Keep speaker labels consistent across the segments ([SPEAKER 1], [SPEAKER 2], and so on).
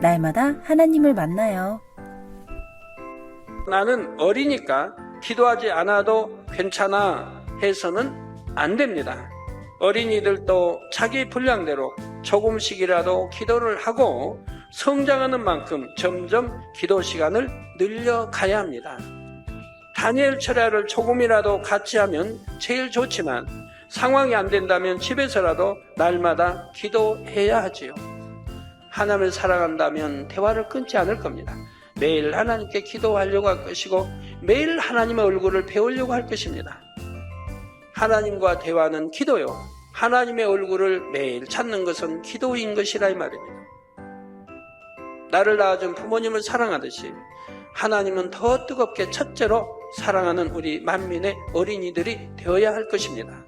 [SPEAKER 1] 날마다 하나님을 만나요.
[SPEAKER 2] 나는 어리니까 기도하지 않아도 괜찮아 해서는 안 됩니다. 어린이들도 자기 분량대로 조금씩이라도 기도를 하고 성장하는 만큼 점점 기도 시간을 늘려가야 합니다. 다니엘 철야를 조금이라도 같이 하면 제일 좋지만 상황이 안 된다면 집에서라도 날마다 기도해야 하지요. 하나님을 사랑한다면 대화를 끊지 않을 겁니다. 매일 하나님께 기도하려고 할 것이고 매일 하나님의 얼굴을 배우려고 할 것입니다. 하나님과 대화는 기도요. 하나님의 얼굴을 매일 찾는 것은 기도인 것이라 이 말입니다. 나를 낳아준 부모님을 사랑하듯이 하나님은 더 뜨겁게 첫째로 사랑하는 우리 만민의 어린이들이 되어야 할 것입니다.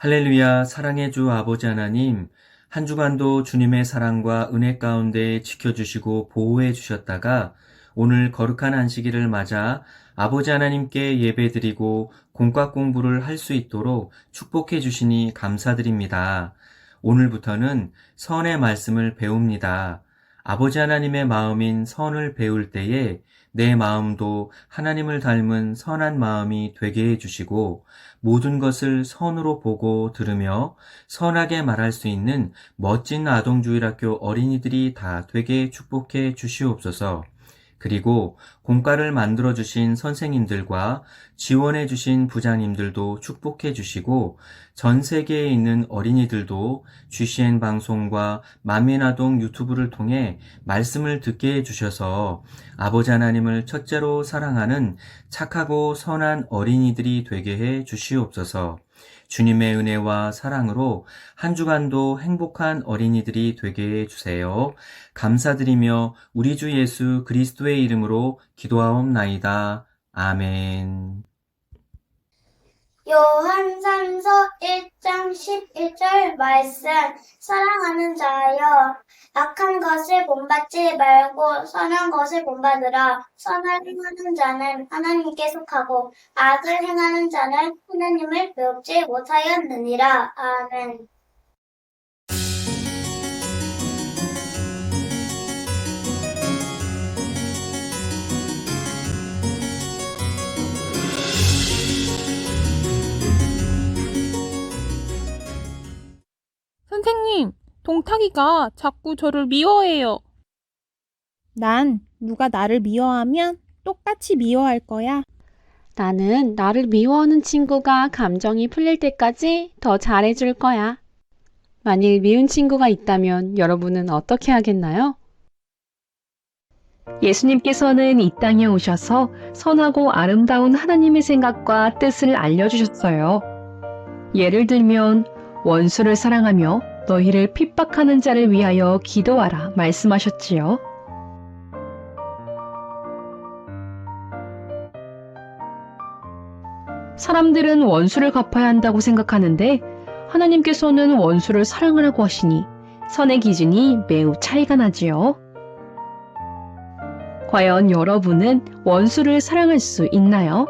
[SPEAKER 3] 할렐루야. 사랑의 주 아버지 하나님, 한 주간도 주님의 사랑과 은혜 가운데 지켜주시고 보호해 주셨다가 오늘 거룩한 안식일을 맞아 아버지 하나님께 예배드리고 공과 공부를 할 수 있도록 축복해 주시니 감사드립니다. 오늘부터는 선의 말씀을 배웁니다. 아버지 하나님의 마음인 선을 배울 때에 내 마음도 하나님을 닮은 선한 마음이 되게 해주시고 모든 것을 선으로 보고 들으며 선하게 말할 수 있는 멋진 아동주일학교 어린이들이 다 되게 축복해 주시옵소서. 그리고 공과를 만들어주신 선생님들과 지원해주신 부장님들도 축복해 주시고 전 세계에 있는 어린이들도 GCN 방송과 만민아동 유튜브를 통해 말씀을 듣게 해주셔서 아버지 하나님을 첫째로 사랑하는 착하고 선한 어린이들이 되게 해 주시옵소서. 주님의 은혜와 사랑으로 한 주간도 행복한 어린이들이 되게 해주세요. 감사드리며 우리 주 예수 그리스도의 이름으로 기도하옵나이다. 아멘.
[SPEAKER 4] 요한삼서 1장 11절 말씀. 사랑하는 자여, 악한 것을 본받지 말고 선한 것을 본받으라. 선을 행하는 자는 하나님께 속하고 악을 행하는 자는 하나님을 배웁지 못하였느니라. 아멘.
[SPEAKER 5] 선생님, 동탁이가 자꾸 저를 미워해요. 난 누가 나를 미워하면 똑같이 미워할 거야.
[SPEAKER 6] 나는 나를 미워하는 친구가 감정이 풀릴 때까지 더 잘해줄 거야. 만일 미운 친구가 있다면 여러분은 어떻게 하겠나요? 예수님께서는 이 땅에 오셔서 선하고 아름다운 하나님의 생각과 뜻을 알려주셨어요. 예를 들면 원수를 사랑하며 너희를 핍박하는 자를 위하여 기도하라 말씀하셨지요. 사람들은 원수를 갚아야 한다고 생각하는데 하나님께서는 원수를 사랑하라고 하시니 선의 기준이 매우 차이가 나지요. 과연 여러분은 원수를 사랑할 수 있나요?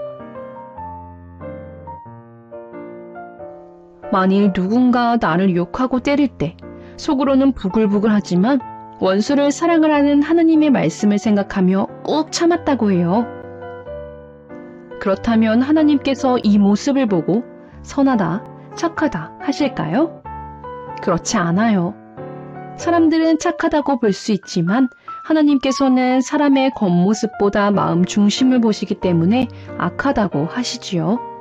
[SPEAKER 6] 만일 누군가 나를 욕하고 때릴 때 속으로는 부글부글하지만 원수를 사랑하라는 하나님의 말씀을 생각하며 꾹 참았다고 해요. 그렇다면 하나님께서 이 모습을 보고 선하다, 착하다 하실까요? 그렇지 않아요. 사람들은 착하다고 볼 수 있지만 하나님께서는 사람의 겉모습보다 마음 중심을 보시기 때문에 악하다고 하시지요.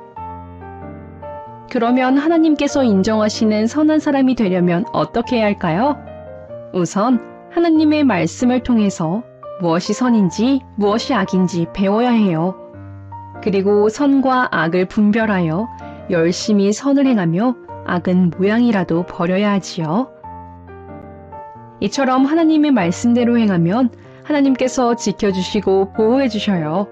[SPEAKER 6] 그러면 하나님께서 인정하시는 선한 사람이 되려면 어떻게 해야 할까요? 우선 하나님의 말씀을 통해서 무엇이 선인지 무엇이 악인지 배워야 해요. 그리고 선과 악을 분별하여 열심히 선을 행하며 악은 모양이라도 버려야 하지요. 이처럼 하나님의 말씀대로 행하면 하나님께서 지켜주시고 보호해 주셔요.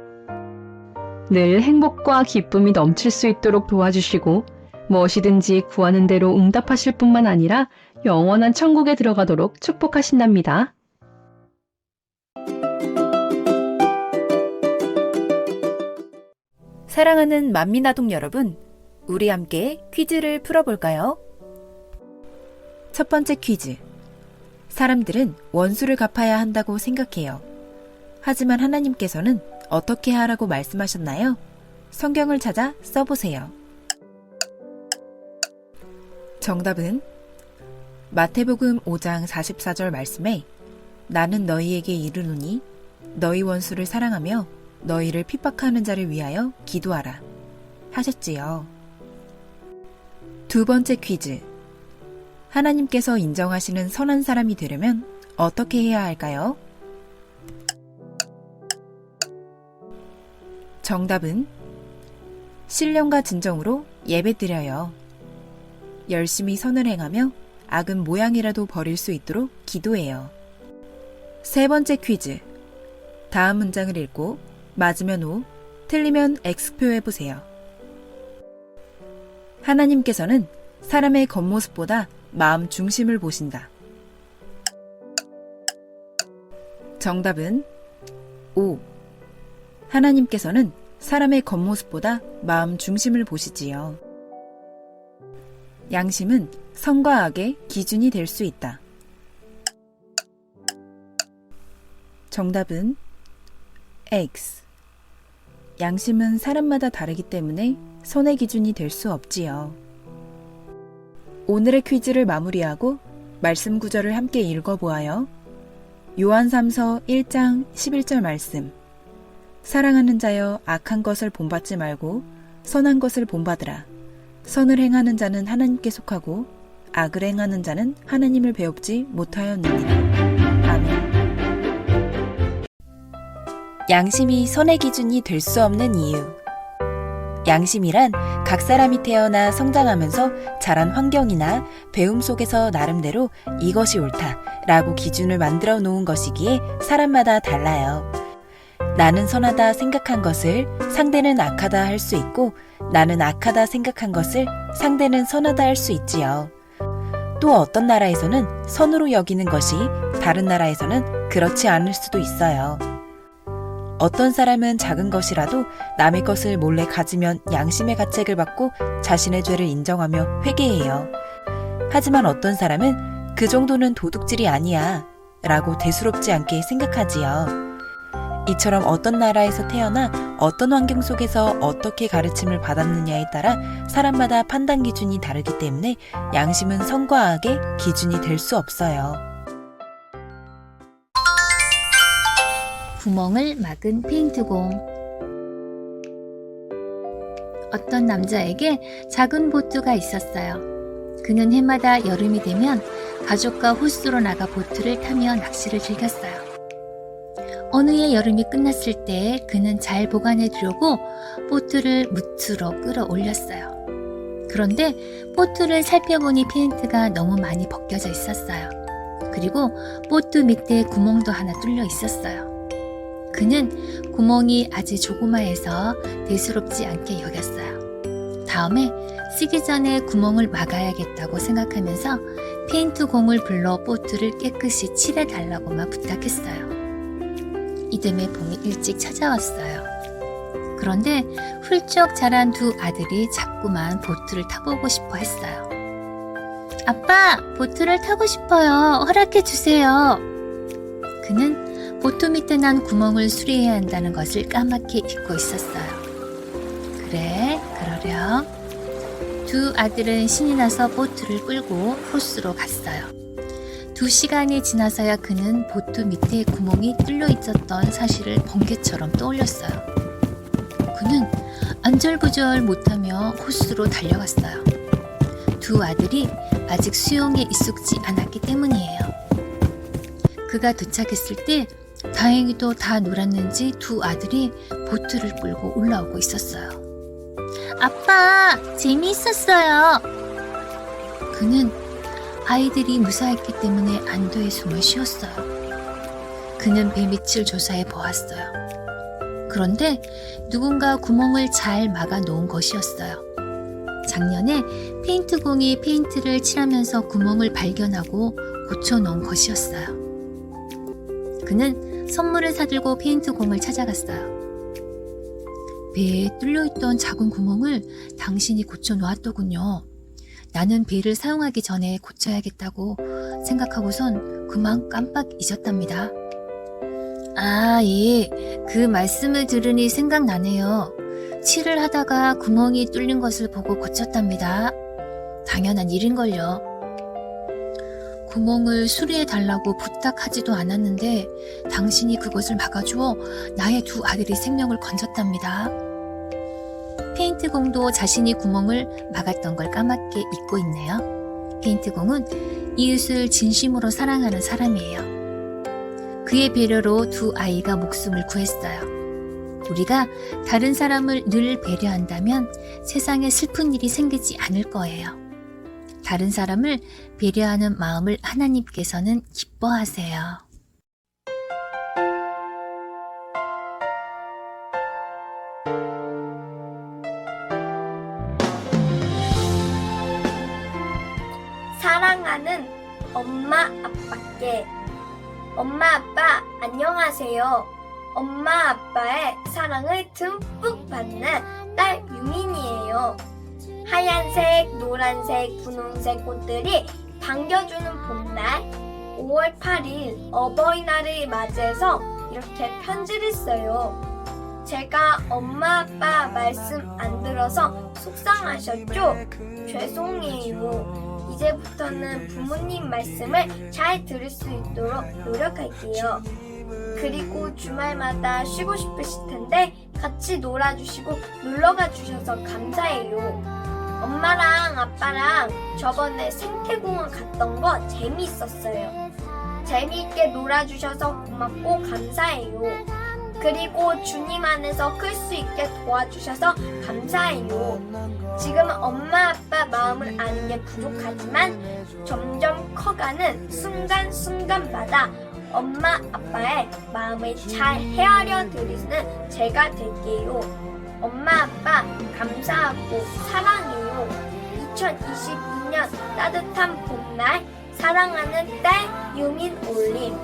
[SPEAKER 6] 늘 행복과 기쁨이 넘칠 수 있도록 도와주시고 무엇이든지 구하는 대로 응답하실 뿐만 아니라 영원한 천국에 들어가도록 축복하신답니다.
[SPEAKER 1] 사랑하는 만민아동 여러분, 우리 함께 퀴즈를 풀어볼까요? 첫 번째 퀴즈. 사람들은 원수를 갚아야 한다고 생각해요. 하지만 하나님께서는 어떻게 하라고 말씀하셨나요? 성경을 찾아 써보세요. 정답은 마태복음 5장 44절 말씀에 나는 너희에게 이르노니 너희 원수를 사랑하며 너희를 핍박하는 자를 위하여 기도하라 하셨지요. 두 번째 퀴즈. 하나님께서 인정하시는 선한 사람이 되려면 어떻게 해야 할까요? 정답은 신령과 진정으로 예배드려요. 열심히 선을 행하며 악은 모양이라도 버릴 수 있도록 기도해요. 세 번째 퀴즈. 다음 문장을 읽고 맞으면 O, 틀리면 X표 해보세요. 하나님께서는 사람의 겉모습보다 마음 중심을 보신다. 정답은 O. 하나님께서는 사람의 겉모습보다 마음 중심을 보시지요. 양심은 선과 악의 기준이 될 수 있다. 정답은 X. 양심은 사람마다 다르기 때문에 선의 기준이 될 수 없지요. 오늘의 퀴즈를 마무리하고 말씀 구절을 함께 읽어보아요. 요한 3서 1장 11절 말씀. 사랑하는 자여 악한 것을 본받지 말고 선한 것을 본받으라. 선을 행하는 자는 하나님께 속하고 악을 행하는 자는 하나님을 배웁지 못하였느니라. 아멘. 양심이 선의 기준이 될 수 없는 이유. 양심이란 각 사람이 태어나 성장하면서 자란 환경이나 배움 속에서 나름대로 이것이 옳다라고 기준을 만들어 놓은 것이기에 사람마다 달라요. 나는 선하다 생각한 것을 상대는 악하다 할 수 있고 나는 악하다 생각한 것을 상대는 선하다 할 수 있지요. 또 어떤 나라에서는 선으로 여기는 것이 다른 나라에서는 그렇지 않을 수도 있어요. 어떤 사람은 작은 것이라도 남의 것을 몰래 가지면 양심의 가책을 받고 자신의 죄를 인정하며 회개해요. 하지만 어떤 사람은 그 정도는 도둑질이 아니야 라고 대수롭지 않게 생각하지요. 이처럼 어떤 나라에서 태어나 어떤 환경 속에서 어떻게 가르침을 받았느냐에 따라 사람마다 판단 기준이 다르기 때문에 양심은 선과 악의 기준이 될 수 없어요.
[SPEAKER 7] 구멍을 막은 페인트공. 어떤 남자에게 작은 보트가 있었어요. 그는 해마다 여름이 되면 가족과 호수로 나가 보트를 타며 낚시를 즐겼어요. 어느 해 여름이 끝났을 때 그는 잘 보관해 두려고 보트를 무트로 끌어올렸어요. 그런데 보트를 살펴보니 페인트가 너무 많이 벗겨져 있었어요. 그리고 보트 밑에 구멍도 하나 뚫려 있었어요. 그는 구멍이 아주 조그마해서 대수롭지 않게 여겼어요. 다음에 쓰기 전에 구멍을 막아야겠다고 생각하면서 페인트 공을 불러 보트를 깨끗이 칠해달라고만 부탁했어요. 이듬해 봄이 일찍 찾아왔어요. 그런데 훌쩍 자란 두 아들이 자꾸만 보트를 타보고 싶어 했어요. 아빠, 보트를 타고 싶어요. 허락해 주세요. 그는 보트 밑에 난 구멍을 수리해야 한다는 것을 까맣게 잊고 있었어요. 그래, 그러렴. 두 아들은 신이 나서 보트를 끌고 호수로 갔어요. 2시간이 지나서야 그는 보트 밑에 구멍이 뚫려 있었던 사실을 번개처럼 떠올렸어요. 그는 안절부절 못하며 호수로 달려갔어요. 두 아들이 아직 수영에 익숙지 않았기 때문이에요. 그가 도착했을 때 다행히도 다 놀았는지 두 아들이 보트를 끌고 올라오고 있었어요. 아빠, 재미있었어요. 그는 아이들이 무사했기 때문에 안도의 숨을 쉬었어요. 그는 뱀빛을 조사해 보았어요. 그런데 누군가 구멍을 잘 막아 놓은 것이었어요. 작년에 페인트공이 페인트를 칠하면서 구멍을 발견하고 고쳐놓은 것이었어요. 그는 선물을 사들고 페인트공을 찾아갔어요. 배에 뚫려있던 작은 구멍을 당신이 고쳐 놓았더군요. 나는 배를 사용하기 전에 고쳐야겠다고 생각하고선 그만 깜빡 잊었답니다. 아, 예. 그 말씀을 들으니 생각나네요. 칠을 하다가 구멍이 뚫린 것을 보고 고쳤답니다. 당연한 일인걸요. 구멍을 수리해 달라고 부탁하지도 않았는데 당신이 그것을 막아주어 나의 두 아들이 생명을 건졌답니다. 페인트공도 자신이 구멍을 막았던 걸 까맣게 잊고 있네요. 페인트공은 이웃을 진심으로 사랑하는 사람이에요. 그의 배려로 두 아이가 목숨을 구했어요. 우리가 다른 사람을 늘 배려한다면 세상에 슬픈 일이 생기지 않을 거예요. 다른 사람을 배려하는 마음을 하나님께서는 기뻐하세요.
[SPEAKER 4] 사랑하는 엄마 아빠께. 엄마 아빠 안녕하세요. 엄마 아빠의 사랑을 듬뿍 받는 딸 유민이에요. 하얀색, 노란색, 분홍색 꽃들이 반겨주는 봄날 5월 8일 어버이날을 맞이해서 이렇게 편지를 써요. 제가 엄마 아빠 말씀 안 들어서 속상하셨죠? 죄송해요. 이제부터는 부모님 말씀을 잘 들을 수 있도록 노력할게요. 그리고 주말마다 쉬고 싶으실 텐데 같이 놀아주시고 놀러가 주셔서 감사해요. 엄마랑 아빠랑 저번에 생태공원 갔던 거 재미있었어요. 재미있게 놀아주셔서 고맙고 감사해요. 그리고 주님 안에서 클 수 있게 도와주셔서 감사해요. 지금은 엄마 아빠 마음을 아는 게 부족하지만 점점 커가는 순간순간마다 엄마 아빠의 마음을 잘 헤아려 드리는 제가 될게요. 엄마 아빠 감사하고 사랑해요. 2022년 따뜻한 봄날 사랑하는 딸 유민 올림.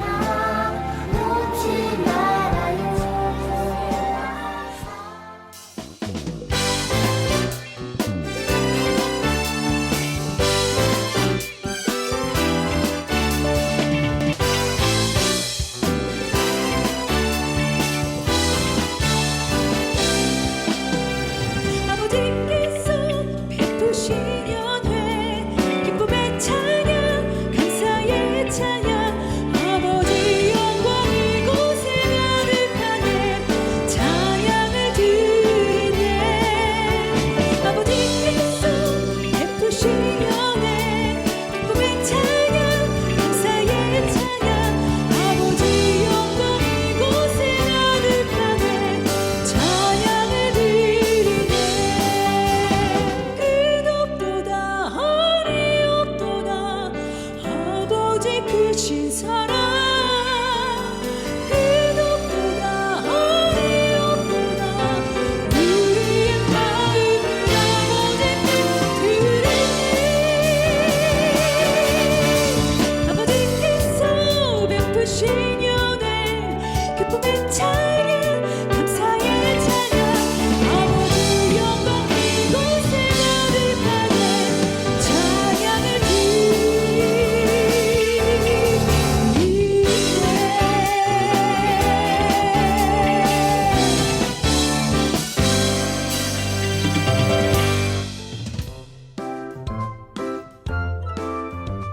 [SPEAKER 4] 언제까지나 놓지 말아요.
[SPEAKER 8] 아버지께서 베푸신 연회 기쁨의 찬양 감사의 찬양 아버지 영광 이곳에 가득하네 찬양을 드리네 아버지께서 베푸신 연회 기쁨의 찬양 감사의 찬양 아버지 영광 이곳에 가득하네 찬양을 드리네 그것보다 어리 없도다 아버지 크신 사랑 그것보다 어리 없도다 우리의 마음을 아버지 뜻 드리니 아버지께서 베푸신 연애 기쁨의 찬양 감사의 찬양 아버지 영광 이곳에 가득하네 찬양을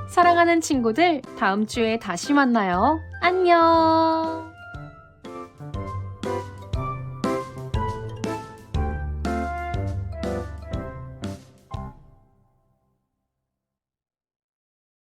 [SPEAKER 6] 사랑하는 친구들, 다음 주에 다시 만나요. 안녕!